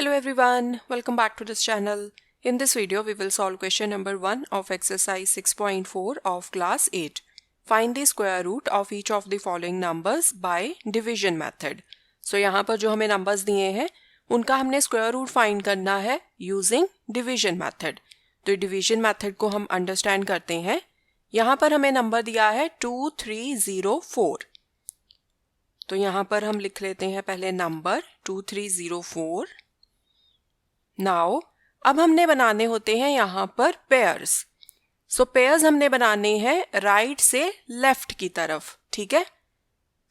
Hello everyone, welcome back to this channel. In this video, we will solve question number 1 of exercise 6.4 of class 8. Find the square root of each of the following numbers by division method. So यहाँ पर जो हमें numbers दिए हैं, उनका हमने square root find करना है using division method. तो division method को हम understand करते हैं. यहाँ पर हमें number दिया है 2304. तो यहाँ पर हम लिख लेते हैं पहले number 2304. नाउ अब हमने बनाने होते हैं यहाँ पर पेयर्स. सो पेयर्स हमने बनाने हैं राइट से लेफ्ट की तरफ. ठीक है.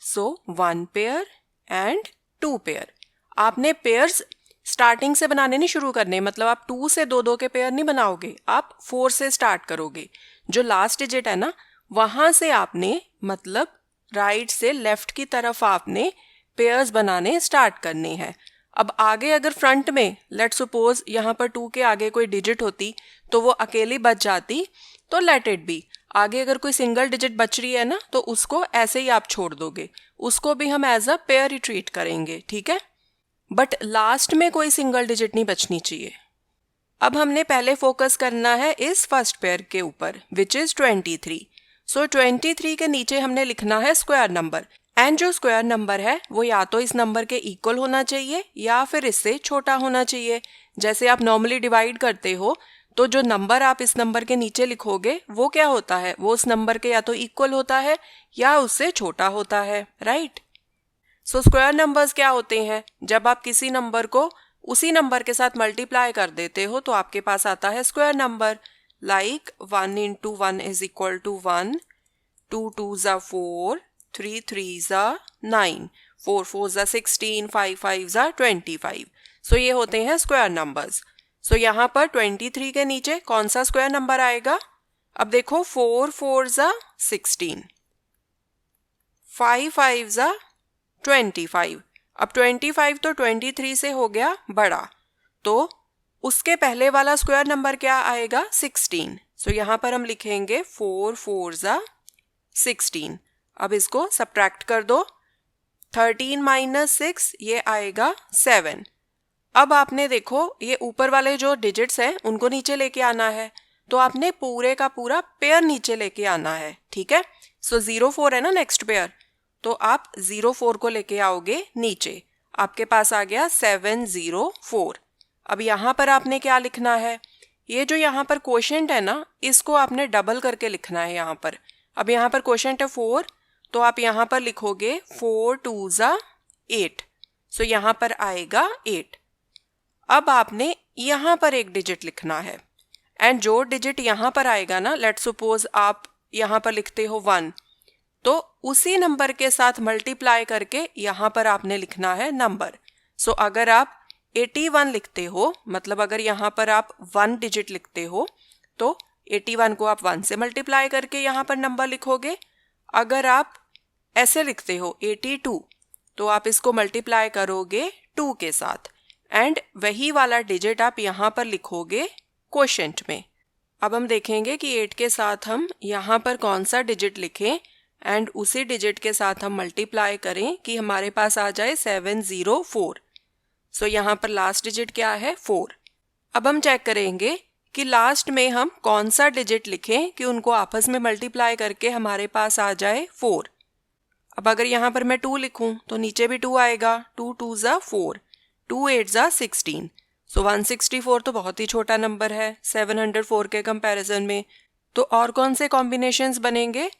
सो 1 पेयर एंड 2 पेयर. आपने पेयर्स स्टार्टिंग से बनाने नहीं शुरू करने, मतलब आप 2 से 2 के पेयर नहीं बनाओगे, आप 4 से स्टार्ट करोगे. जो लास्ट डिजिट है ना, वहां से आपने मतलब राइट से लेफ्ट की तरफ आपने पेयर्स बनाने स्टार्ट करने हैं. अब आगे अगर फ्रंट में लेट सपोज यहाँ पर 2 के आगे कोई डिजिट होती तो वो अकेली बच जाती, तो लेट इट बी. आगे अगर कोई सिंगल डिजिट बच रही है ना, तो उसको ऐसे ही आप छोड़ दोगे, उसको भी हम एज अ पेयर ही ट्रीट करेंगे. ठीक है. बट लास्ट में कोई सिंगल डिजिट नहीं बचनी चाहिए. अब हमने पहले फोकस करना है इस फर्स्ट पेयर के ऊपर विच इज 23. सो 23 के नीचे हमने लिखना है स्क्वायर नंबर. एंड जो स्क्वायर नंबर है वो या तो इस नंबर के इक्वल होना चाहिए या फिर इससे छोटा होना चाहिए. जैसे आप नॉर्मली डिवाइड करते हो तो जो नंबर आप इस नंबर के नीचे लिखोगे वो क्या होता है, वो उस नंबर के या तो इक्वल होता है या उससे छोटा होता है. राइट. सो स्क्वायर नंबर्स क्या होते हैं, जब आप किसी नंबर को उसी नंबर के साथ मल्टीप्लाई कर देते हो तो आपके पास आता है square number. Like 1 into 1 is equal to 1, 2 2s are 4, 3 3s are 9, 4 4s are 16, 5 5s are 25. सो ये होते हैं स्क्वायर नंबर्स. सो यहाँ पर 23 के नीचे कौन सा स्क्वायर नंबर आएगा. अब देखो 4 4s are 16, 5 5s are 25. अब 25 तो 23 से हो गया बड़ा, तो उसके पहले वाला स्क्वायर नंबर क्या आएगा 16. सो यहाँ पर हम लिखेंगे 4 4s are 16. अब इसको सब्ट्रैक्ट कर दो. 13 माइनस 6 ये आएगा 7. अब आपने देखो ये ऊपर वाले जो डिजिट्स हैं उनको नीचे लेके आना है, तो आपने पूरे का पूरा पेयर नीचे लेके आना है. ठीक है. सो 04 है ना नेक्स्ट पेयर, तो आप 04 को लेके आओगे नीचे. आपके पास आ गया 704. अब यहाँ पर आपने क्या लिखना है, ये जो यहाँ पर क्वोशिएंट है ना, इसको आपने डबल करके लिखना है यहाँ पर. अब यहाँ पर क्वोशिएंट है 4, तो आप यहाँ पर लिखोगे 4 2s are 8. सो यहाँ पर आएगा 8. अब आपने यहाँ पर एक डिजिट लिखना है, एंड जो डिजिट यहाँ पर आएगा ना, लेट सपोज आप यहाँ पर लिखते हो 1, तो उसी नंबर के साथ मल्टीप्लाई करके यहाँ पर आपने लिखना है नंबर. सो अगर आप 81 लिखते हो, मतलब अगर यहाँ पर आप 1 डिजिट लिखते हो तो 81 को आप 1 से मल्टीप्लाई करके यहाँ पर नंबर लिखोगे. अगर आप ऐसे लिखते हो 82, तो आप इसको मल्टीप्लाई करोगे 2 के साथ, एंड वही वाला डिजिट आप यहाँ पर लिखोगे क्वोशिएंट में. अब हम देखेंगे कि 8 के साथ हम यहाँ पर कौन सा डिजिट लिखें एंड उसी डिजिट के साथ हम मल्टीप्लाई करें कि हमारे पास आ जाए 704. सो यहाँ पर लास्ट डिजिट क्या है 4. अब हम चेक करेंगे कि लास्ट में हम कौन सा डिजिट लिखें कि उनको आपस में मल्टीप्लाई करके हमारे पास आ जाए 4. अब अगर यहाँ पर मैं 2 लिखूं तो नीचे भी 2 आएगा. 2 2s are 4, 2 8s are 16. सो 164 तो बहुत ही छोटा नंबर है 704 के कंपैरिजन में. तो और कौन से कॉम्बिनेशंस बनेंगे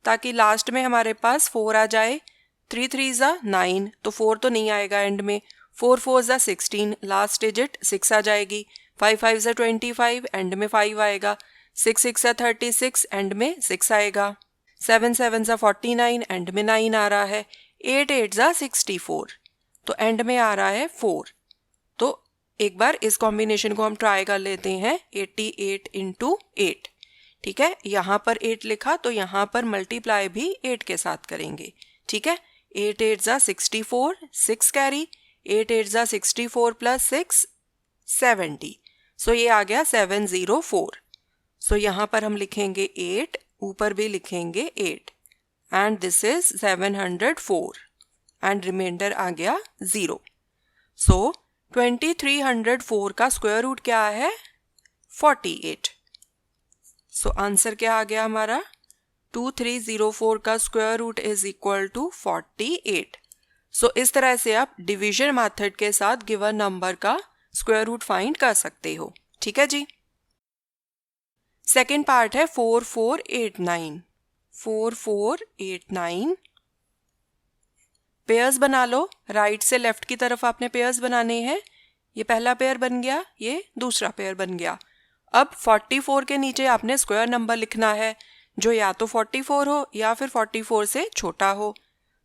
ताकि लास्ट में हमारे पास 4 आ जाए. 3 3s are 9, तो 4 तो नहीं आएगा एंड में. 4 4s are 16, लास्ट डिजिट 6 आ जाएगी. 5 5s are 25, एंड में 5 आएगा. 6 6 are 36, एंड में 6 आएगा. 7 7s are 49, एंड में 9 आ रहा है. 8 8s are 64, तो एंड में आ रहा है 4. तो एक बार इस कॉम्बिनेशन को हम ट्राई कर लेते हैं. 88 into 8. ठीक है. यहाँ पर 8 लिखा तो यहाँ पर मल्टीप्लाई भी 8 के साथ करेंगे. ठीक है. 8 8s are 64, 6 carry. 8 8s are 64 plus 6 70. सो ये आ गया 704. सो यहाँ पर हम लिखेंगे 8, ऊपर भी लिखेंगे 8, and this is 704, and reminder आ गया 0. सो 2304 का स्क्वायर रूट क्या है? 48। सो आंसर क्या आ गया हमारा? 2304 का square root is equal to 48। So इस तरह से आप डिवीजन मेथड के साथ गिवन नंबर का स्क्वायर रूट फाइंड कर सकते हो। ठीक है जी। सेकेंड पार्ट है 4489। 4489 पेयर्स बना लो। राइट से लेफ्ट की तरफ आपने पेयर्स बनाने हैं। ये पहला पेयर बन गया, ये दूसरा पेयर बन गया। अब 44 के नीचे आपने स्क्वायर नंबर लिखना है जो या तो 44 हो या फिर 44 से छोटा हो।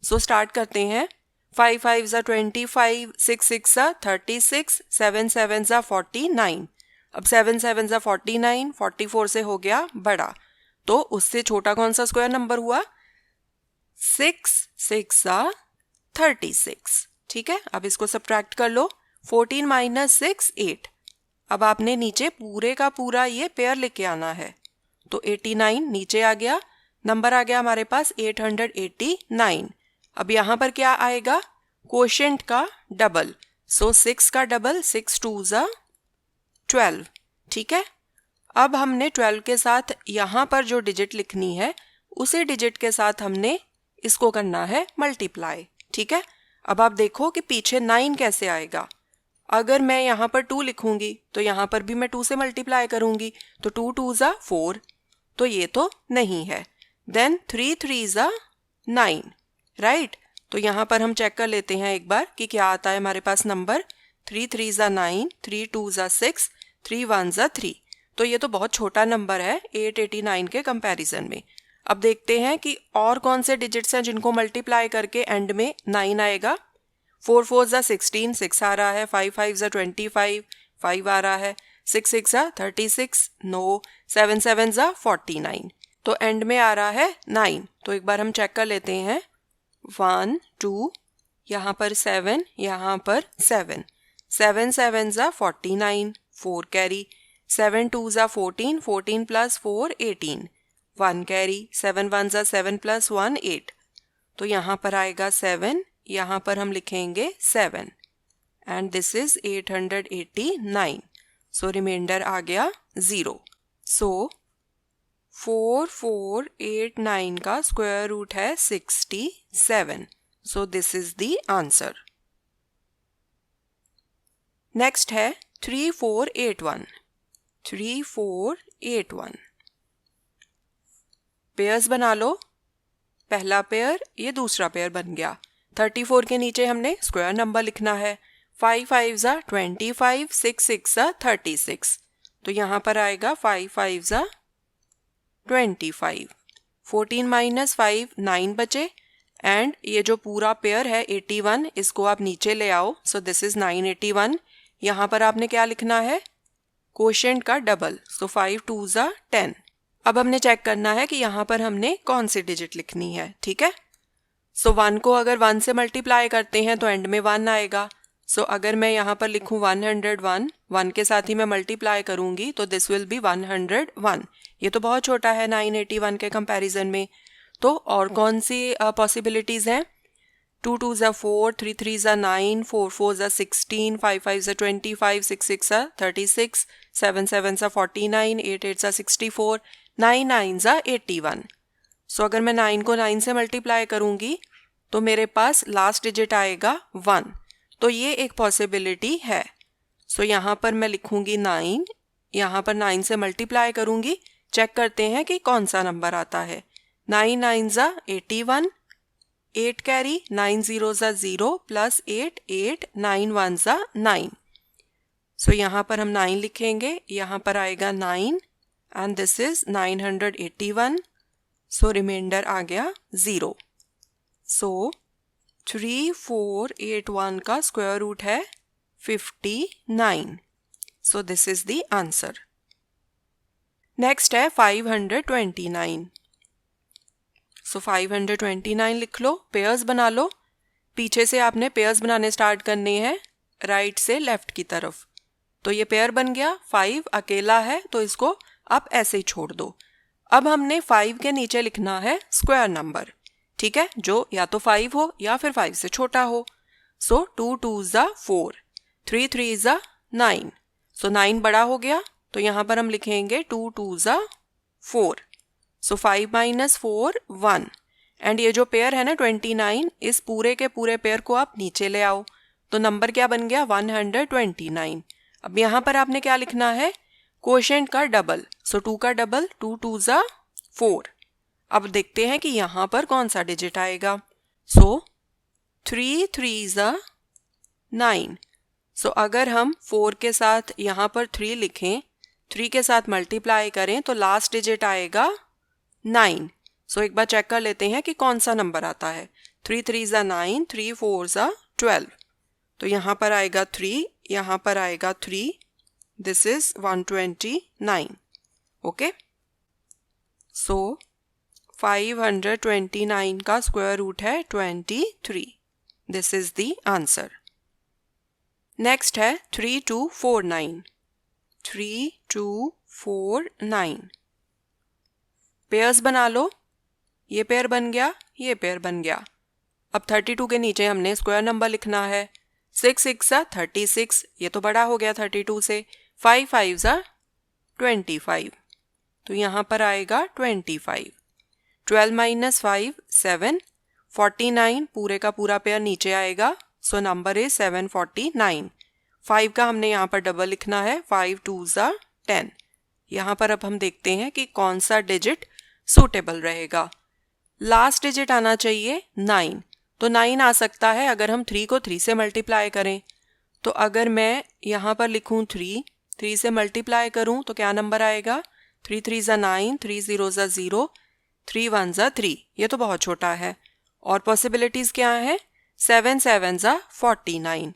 सो स्टार्ट करते हैं। 5 5 ज़ा 25, 6 6 ज़ा 36, 7 7 ज़ा 49। अब 7 7 ज़ा 49, 44 से हो गया बड़ा, तो उससे छोटा कौन सा स्क्वायर नंबर हुआ? 6 6 ज़ा 36। ठीक है, अब इसको सब्ट्रैक्ट कर लो। 14 माइनस 6 8। अब आपने नीचे पूरे का पूरा ये पेयर लेके आना है, तो 89 नीचे आ गया, नंबर आ गया हमारे पास 889। अब यहाँ पर क्या आएगा? कोशेंट का डबल। सो 6 का डबल 6 2 ज़ा 12। ठीक है, अब हमने 12 के साथ यहाँ पर जो डिजिट लिखनी है उसी डिजिट के साथ हमने इसको करना है मल्टीप्लाई। ठीक है, अब आप देखो कि पीछे 9 कैसे आएगा। अगर मैं यहाँ पर 2 लिखूंगी तो यहाँ पर भी मैं 2 से मल्टीप्लाई करूंगी, तो 2 2 ज़ा 4, तो ये तो नहीं है। देन 3 3 ज़ा 9, राइट। तो यहाँ पर हम चेक कर लेते हैं एक बार कि क्या आता है हमारे पास नंबर। 3 3 ज़ा 9, 3 2 ज़ा 6, 3 1 ज़ा 3। तो ये तो बहुत छोटा नंबर है 889 के कंपैरिजन में। अब देखते हैं कि और कौन से डिजिट्स हैं जिनको मल्टीप्लाई करके एंड में 9 आएगा। 4 4 ज़ा 16, 6 आ रहा है। 5 5 ज़ा 25, 5 आ रहा है। 6 6 ज़ा 36, नो। 7 7 ज़ा 49, तो एंड में आ रहा है 9। तो एक बार हम चेक कर लेते हैं। 1 2, यहाँ पर 7, यहाँ पर 7। 7 7 ज़ा 49, 4 कैरी। 7 2 ज़ा 14, 14 प्लस 4 18, 1 कैरी। 7 1 ज़ा 7 प्लस 1 8, तो यहाँ पर आएगा 7, यहाँ पर हम लिखेंगे 7 and this is 889। So reminder आ गया 0। सो 4489 का स्क्वायर रूट है 67। So this is the answer. Next है 3481। 3481 पेयर्स बना लो। पहला पेयर, ये दूसरा पेयर बन गया। 34 के नीचे हमने स्क्वायर नंबर लिखना है। 5 5 ज़ा 25, 6 6 ज़ा 36, तो यहाँ पर आएगा 5 5 ज़ा 25। 14 माइनस 5 9 बचे, एंड ये जो पूरा पेयर है 81, इसको आप नीचे ले आओ। सो दिस इज 981। यहाँ पर आपने क्या लिखना है? कोशेंट का डबल। सो 5 2 ज़ा 10। अब हमने चेक करना है कि यहाँ पर हमने कौन सी डिजिट लिखनी है। ठीक है, सो 1 को अगर 1 से मल्टीप्लाई करते हैं तो एंड में 1 आएगा। सो अगर मैं यहाँ पर लिखूँ 101, 1 के साथ ही मैं मल्टीप्लाई करूँगी तो दिस विल बी 101। ये तो बहुत छोटा है 981 के कंपैरिजन में। तो और कौन सी पॉसिबिलिटीज़ हैं? 2 2 ज़ा 4, 3 3 ज़ा 9, 4 4 ज़ा 16, 5 5 ज़ा 25, 6 6 ज़ा 36, 7 7 ज़ा 49, 8 8 ज़ा 64, 9 9 ज़ा 81। सो अगर मैं 9 को 9 से मल्टीप्लाई करूँगी तो मेरे पास लास्ट डिजिट आएगा 1, तो ये एक पॉसिबिलिटी है। सो यहाँ पर मैं लिखूँगी 9, यहाँ पर 9 से मल्टीप्लाई करूँगी, चेक करते हैं कि कौन सा नंबर आता है। 9 9 ज़ा 81, 8 कैरी, 9 0 ज़ा 0 प्लस 8 8, 9 1 ज़ा 9। सो यहाँ पर हम 9 लिखेंगे, यहाँ पर आएगा 9 and this is 981। So reminder आ गया 0। सो 3481 का स्क्वायर रूट है 59। So this is the answer. Next है 529। सो 529 लिख लो, पेयर्स बना लो। पीछे से आपने पेयर्स बनाने स्टार्ट करने हैं राइट से लेफ्ट की तरफ। तो ये पेयर बन गया, 5 अकेला है तो इसको आप ऐसे ही छोड़ दो। अब हमने 5 के नीचे लिखना है स्क्वायर नंबर, ठीक है, जो या तो 5 हो या फिर 5 से छोटा हो। सो 2 2 ज़ा 4, 3 3 ज़ा 9, सो 9 बड़ा हो गया, तो यहाँ पर हम लिखेंगे 2 2 ज़ा 4, सो 5 माइनस 4 1, एंड ये जो पेयर है ना 29, इस पूरे के पूरे पेयर को आप नीचे ले आओ, तो नंबर क्या बन गया 129। अब यहाँ पर आपने क्या लिखना है, क्वोशिएंट का डबल, सो 2 का डबल 2 2 ज़ा 4। अब देखते हैं कि यहाँ पर कौन सा डिजिट आएगा, सो 3 3 ज़ा 9, सो अगर हम 4 के साथ यहाँ पर 3 लिखें, 3 के साथ मल्टीप्लाई करें तो लास्ट डिजिट आएगा 9। सो एक बार चेक कर लेते हैं कि कौन सा नंबर आता है। 3 3 ज़ा 9, 3 4 ज़ा 12, तो यहाँ पर आएगा 3, यहाँ पर आएगा 3, दिस इज 129। ओके, सो 529 का स्क्वायर रूट है 23, this is the answer. Next है 3249, 3249, पेयर्स बना लो, ये पेयर बन गया, ये पेयर बन गया। अब 32 के नीचे हमने स्क्वायर नंबर लिखना है, 6 6 ज़ा 36, ये तो बड़ा हो गया 32 से, 5 5 ज़ा 25, तो यहाँ पर आएगा 25, 12 माइनस 5 7, 49 पूरे का पूरा पेयर नीचे आएगा, सो नंबर इज 749। 5 का हमने यहाँ पर डबल लिखना है, 5 2 ज़ा 10। यहाँ पर अब हम देखते हैं कि कौन सा डिजिट सूटेबल रहेगा। लास्ट डिजिट आना चाहिए 9, तो 9 आ सकता है अगर हम 3 को 3 से मल्टीप्लाई करें। तो अगर मैं यहाँ पर लिखूँ 3 से मल्टीप्लाई करूँ तो क्या नंबर आएगा, 3 3 ज़ा 9, 3 0 ज़ा 0, 3 1 ज़ा 3, ये तो बहुत छोटा है। और पॉसिबिलिटीज़ क्या है, 7 7 ज़ा 49,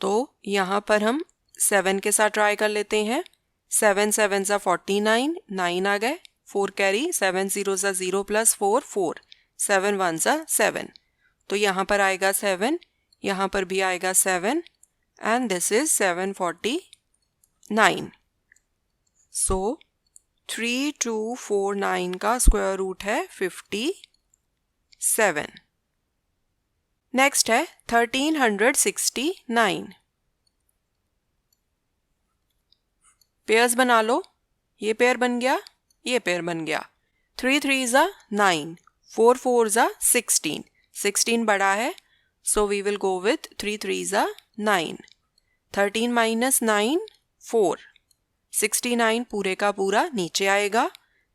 तो यहाँ पर हम 7 के साथ ट्राई कर लेते हैं, 7 7 ज़ा 49, 9 आ गए, 4 कैरी, 7 0 ज़ा 0 प्लस 4 4, 7 1 ज़ा 7, तो यहाँ पर आएगा 7, यहाँ पर भी आएगा 7, एंड दिस इज 749। सो 3249 का स्क्वायर रूट है 57। नेक्स्ट है 1369, पेयर्स बना लो, ये पेयर बन गया, ये पेयर बन गया। 3 3 ज़ा 9, 4 4 ज़ा 16, 16 बड़ा है, so we will go with 3 3 ज़ा 9, 13 माइनस 9 4, 69 पूरे का पूरा नीचे आएगा,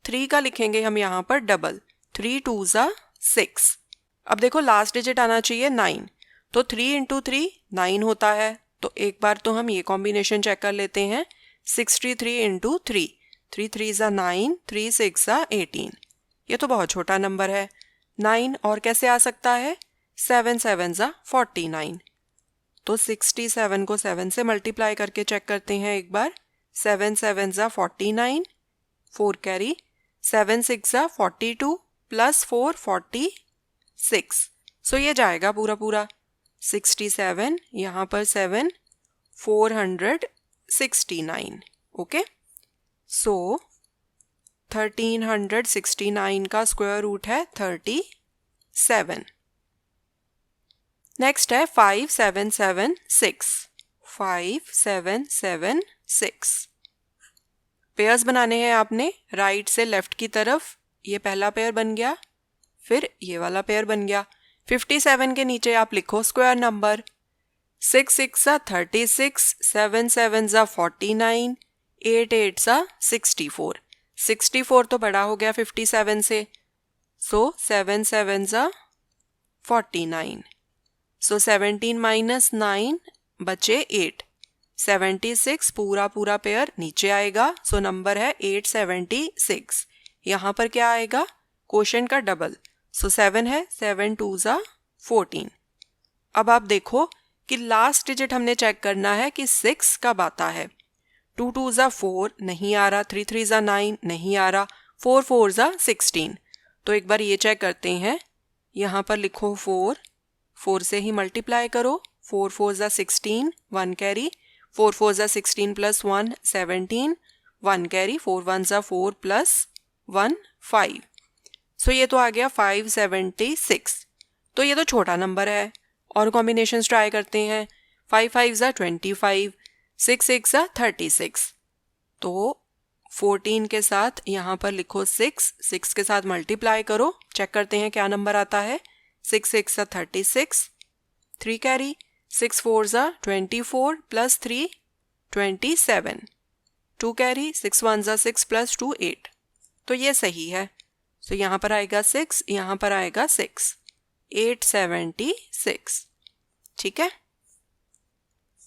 3 का लिखेंगे हम यहाँ पर डबल, 3 2 ज़ा 6। अब देखो लास्ट डिजिट आना चाहिए 9, तो 3 इंटू 3 9 होता है, तो एक बार तो हम ये कॉम्बिनेशन चेक कर लेते हैं, 63 इंटू 3, 3 3 ज़ा 9, 3 6 ज़ा 18, ये तो बहुत छोटा नंबर है। 9 और कैसे आ सकता है, 7 7 ज़ा 49, तो 67 को 7 से मल्टीप्लाई करके चेक करते हैं एक बार, 7 7 ज़ा 49, 4 कैरी, 7 6 ज़ा 42 प्लस 4 46, सो ये जाएगा पूरा पूरा, 67 यहाँ पर 7 469। ओके, सो 1369 का स्क्वायर रूट है 37। नेक्स्ट है 5776, 5776, पेयर्स बनाने हैं आपने राइट से लेफ्ट की तरफ, ये पहला पेयर बन गया, फिर ये वाला पेयर बन गया। 57 के नीचे आप लिखो स्क्वायर नंबर, 6 6 ज़ा 36, 7 7 ज़ा 49, 8 8 ज़ा 64, 64 तो बड़ा हो गया 57 से, सो 7 7 ज़ा 49, सो 17 माइनस 9 बचे 8, 76 पूरा पूरा पेयर नीचे आएगा, सो नंबर है 876। यहाँ पर क्या आएगा, क्वोशिएंट का डबल, सो 7 है, 7 2 ज़ा 14। अब आप देखो कि लास्ट डिजिट हमने चेक करना है कि 6 कब आता है, 2 2 ज़ा 4 नहीं आ रहा, 3 3 ज़ा 9 नहीं आ रहा, 4 4 ज़ा 16, तो एक बार ये चेक करते हैं, यहाँ पर लिखो 4, 4 से ही मल्टीप्लाई करो, 4 4 ज़ा 16, 1 कैरी, 4 4 ज़ा 16 प्लस 1 17, 1 कैरी, 4 1 ज़ा 4 प्लस 1 5, सो ये तो आ गया 576, तो ये तो छोटा नंबर है। और कॉम्बिनेशंस ट्राई करते हैं, 5 5 ज़ा 25, 6 6 ज़ा 36। तो 14 के साथ यहाँ पर लिखो 6, 6 के साथ मल्टीप्लाई करो, चेक करते हैं क्या नंबर आता है। 6 6 ज़ा 36, 3 कैरी, 6 4 ज़ा 24 प्लस 3 27, 2 कैरी, 6 1 ज़ा 6 प्लस 2 8। तो ये सही है। तो यहाँ पर आएगा 6, यहाँ पर आएगा 6, 876। ठीक है।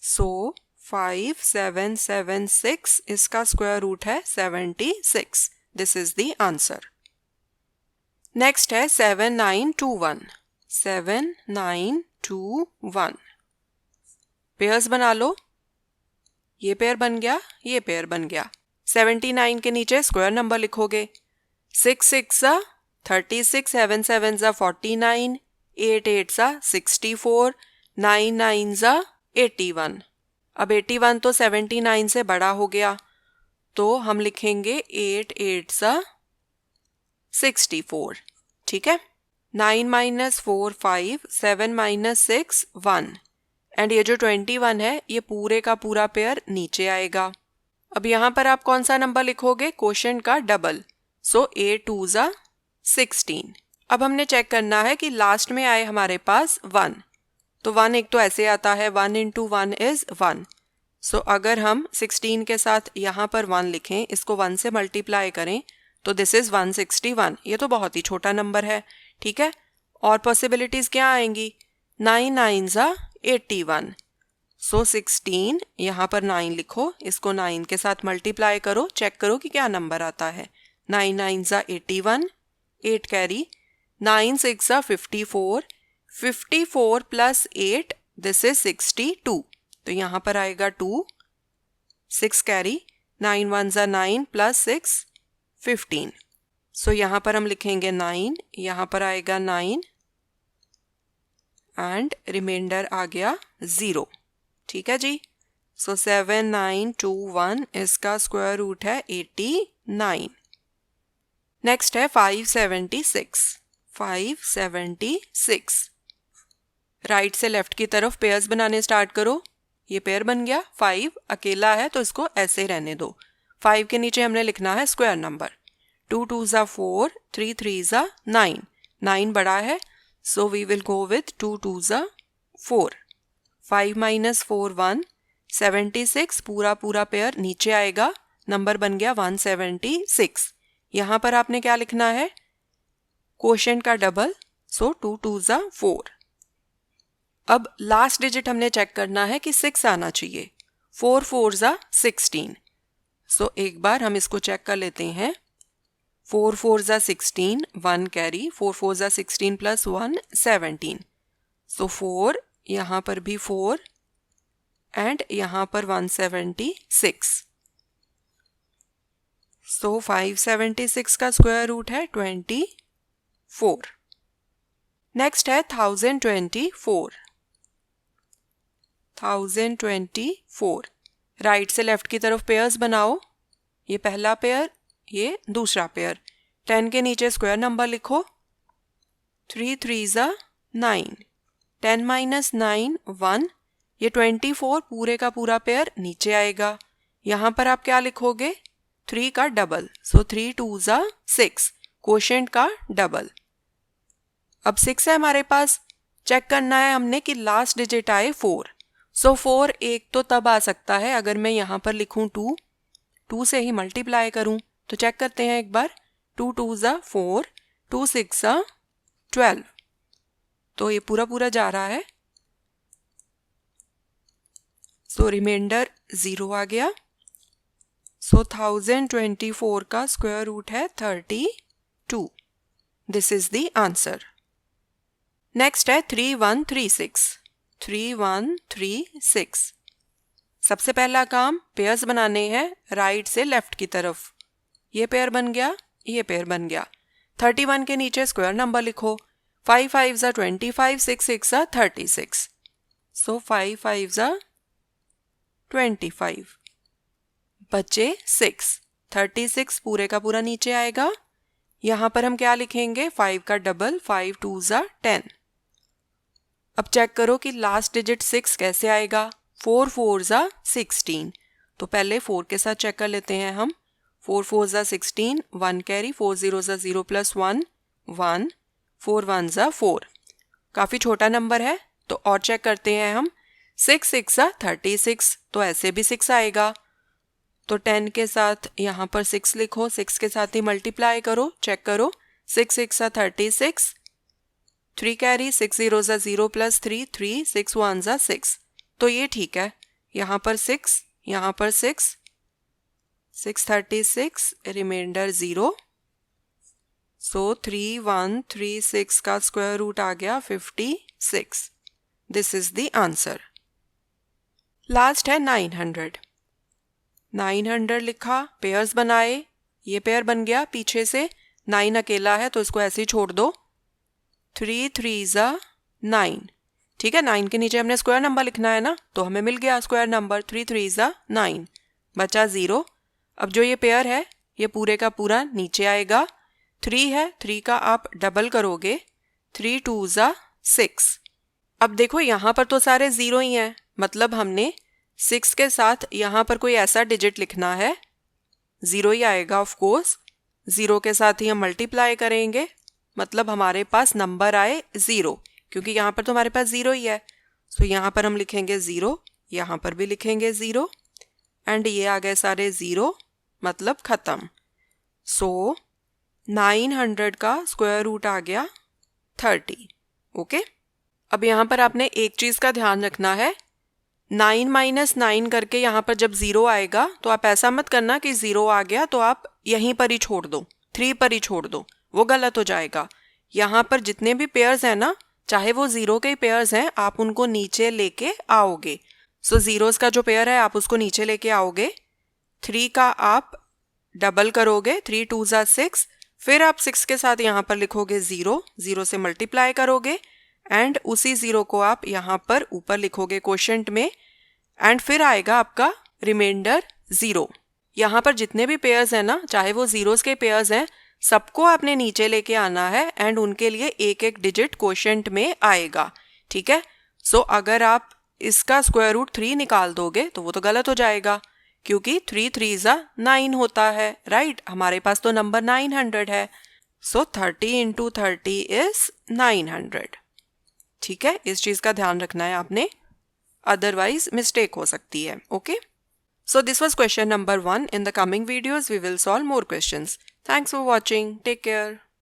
सो 5776 इसका स्क्वायर रूट है 76। This is the answer. Next है 7921। 7921 पेयर्स बना लो। ये पेयर बन गया, ये पेयर बन गया। 79 के नीचे स्क्वायर नंबर लिखोगे। 6 6 ज़ा 36, 7 7 ज़ा 49, 8 8 ज़ा 64, 9 9 ज़ा 81। अब 81 तो 79 से बड़ा हो गया, तो हम लिखेंगे 8 8 ज़ा 64। ठीक है। 9 माइनस 4 5, 7 माइनस 6 1, एंड ये जो 21 है ये पूरे का पूरा पेयर नीचे आएगा। अब यहाँ पर आप कौन सा नंबर लिखोगे? क्वोशिएंट का डबल। सो 8 2 ज़ा 16। अब हमने चेक करना है कि लास्ट में आए हमारे पास 1। तो 1 एक तो ऐसे आता है, 1 इंटू 1 इज 1। सो अगर हम 16 के साथ यहाँ पर 1 लिखें, इसको 1 से मल्टीप्लाई करें, तो दिस इज 161। ये तो बहुत ही छोटा नंबर है। ठीक है। और पॉसिबिलिटीज क्या आएंगी? 9 9 ज़ा 81। सो 16, यहाँ पर 9 लिखो, इसको 9 के साथ मल्टीप्लाई करो, चेक करो कि क्या नंबर आता है। 9 9 ज़ा 81, 8 कैरी, 9 6 ज़ा 54, 54 प्लस 8 दिस इज 62। तो यहाँ पर आएगा 2, 6 कैरी, 9 1 ज़ा 9 प्लस 6 15। सो यहाँ पर हम लिखेंगे 9, यहाँ पर आएगा 9 एंड रिमाइंडर आ गया 0। ठीक है जी। सो 7921 इसका स्क्वायर रूट है 89। नेक्स्ट है 576। 576 राइट से लेफ्ट की तरफ पेयर्स बनाने स्टार्ट करो। ये पेयर बन गया। 5 अकेला है तो इसको ऐसे रहने दो। 5 के नीचे हमने लिखना है स्क्वायर नंबर। 2 2 ज़ा 4, 3 3 ज़ा 9, 9 बड़ा है, so we will go with 2 2 ज़ा 4। 5 माइनस 4 1, 76 पूरा पूरा पेयर नीचे आएगा, नंबर बन गया 176। यहाँ पर आपने क्या लिखना है? क्वोशिएंट का डबल, सो 2 2 ज़ा 4। अब लास्ट डिजिट हमने चेक करना है कि 6 आना चाहिए। 4 4 ज़ा 16। सो एक बार हम इसको चेक कर लेते हैं। 4 4 ज़ा 16, 1 कैरी, 4 4 ज़ा 16 प्लस 1 17। सो 4, यहाँ पर भी 4 एंड यहाँ पर 176। सो 576 का स्क्वायर रूट है 24। नेक्स्ट है 1024। 1024 राइट से लेफ्ट की तरफ पेयर्स बनाओ। ये पहला पेयर, ये दूसरा पेयर। 10 के नीचे स्क्वायर नंबर लिखो। 3 3 ज़ा 9, 10 माइनस 9 1, ये 24 पूरे का पूरा पेयर नीचे आएगा। यहाँ पर आप क्या लिखोगे? 3 का डबल, सो 3 2 ज़ा 6, क्वोशिएंट का डबल। अब 6 है हमारे पास, चेक करना है हमने कि लास्ट डिजिट आए 4। सो 4 एक तो तब आ सकता है अगर मैं यहाँ पर लिखूँ 2, 2 से ही मल्टीप्लाई करूँ। तो चेक करते हैं एक बार। 2 2 ज़ा 4, 2 6 ज़ा 12। तो ये पूरा पूरा जा रहा है, सो रिमाइंडर 0 आ गया। सो 1024 का स्क्वायर रूट है 32। This is the answer. Next है 3136। 3136 सबसे पहला काम पेयर्स बनाने हैं राइट से लेफ्ट की तरफ। ये पेयर बन गया, ये पेयर बन गया। 31 के नीचे स्क्वायर नंबर लिखो। 5 5 ज़ा 25, 6 6 ज़ा 36। सो 5 5 ज़ा 25, बचे 6। 36 पूरे का पूरा नीचे आएगा। यहाँ पर हम क्या लिखेंगे? 5 का डबल, 5 2 ज़ा 10। अब चेक करो कि लास्ट डिजिट 6 कैसे आएगा। 4 4 ज़ा 16। तो पहले 4 के साथ चेक कर लेते हैं हम। 4 4 ज़ा 16, 1 कैरी, 4 0 ज़ा 0 प्लस 1 1, 4 1 ज़ा 4। काफ़ी छोटा नंबर है तो और चेक करते हैं हम। 6 6 ज़ा 36, तो ऐसे भी 6 आएगा। तो 10 के साथ यहाँ पर 6 लिखो, 6 के साथ ही मल्टीप्लाई करो, चेक करो। 6 6 ज़ा 36, 3 कैरी, 6 0 ज़ा 0 प्लस 3 3, 6 1 ज़ा 6। तो ये ठीक है। यहाँ पर 6, यहाँ पर 6, 636, रिमाइंडर 0। सो 3 1 3 6 का स्क्वायर रूट आ गया 56। This is the answer. Last है 900। 900 लिखा, पेयर्स बनाए, ये पेयर बन गया, पीछे से 9 अकेला है तो इसको ऐसे ही छोड़ दो। 3 3 ज़ा 9, ठीक है। 9 के नीचे हमने स्क्वायर नंबर लिखना है ना, तो हमें मिल गया स्क्वायर नंबर। 3 3 ज़ा 9, बचा 0। अब जो ये पेयर है ये पूरे का पूरा नीचे आएगा। 3 है, 3 का आप डबल करोगे, 3 2 ज़ा 6। अब देखो यहाँ पर तो सारे 0 ही हैं, मतलब हमने 6 के साथ यहाँ पर कोई ऐसा डिजिट लिखना है, 0 ही आएगा ऑफ कोर्स। 0 के साथ ही हम मल्टीप्लाई करेंगे, मतलब हमारे पास नंबर आए 0, क्योंकि यहाँ पर तो हमारे पास 0 ही है। सो यहाँ पर हम लिखेंगे 0, यहाँ पर भी लिखेंगे 0, एंड ये आ गए सारे 0, मतलब ख़त्म। सो 900 का स्क्वायर रूट आ गया 30। ओके। अब यहाँ पर आपने एक चीज़ का ध्यान रखना है, 9 माइनस 9 करके यहाँ पर जब 0 आएगा तो आप ऐसा मत करना कि 0 आ गया तो आप यहीं पर ही छोड़ दो, 3 पर ही छोड़ दो, वो गलत हो जाएगा। यहाँ पर जितने भी पेयर्स हैं ना, चाहे वो 0 के पेयर्स हैं, आप उनको नीचे लेके आओगे। सो ज़ीरोज़ का जो पेयर है आप उसको नीचे लेके आओगे। 3 का आप डबल करोगे, 3 2 ज़ा 6, फिर आप 6 के साथ यहाँ पर लिखोगे 0, 0 से मल्टीप्लाई करोगे, एंड उसी 0 को आप यहाँ पर ऊपर लिखोगे क्वोशेंट में, एंड फिर आएगा आपका रिमाइंडर 0। यहाँ पर जितने भी पेयर्स हैं ना, चाहे वो ज़ीरोज़ के पेयर्स हैं, सबको आपने नीचे लेके आना है, एंड उनके लिए एक एक डिजिट क्वोशेंट में आएगा, ठीक है। सो अगर आप इसका स्क्वायर रूट 3 निकाल दोगे तो वो तो गलत हो जाएगा, क्योंकि 3 3 ज़ा 9 होता है, राइट। हमारे पास तो नंबर 900 है। सो 30 इंटू 30 इज 900, ठीक है। इस चीज़ का ध्यान रखना है आपने, अदरवाइज मिस्टेक हो सकती है। Okay. So this was question number 1। In the coming videos we will solve more questions. Thanks for watching, take care.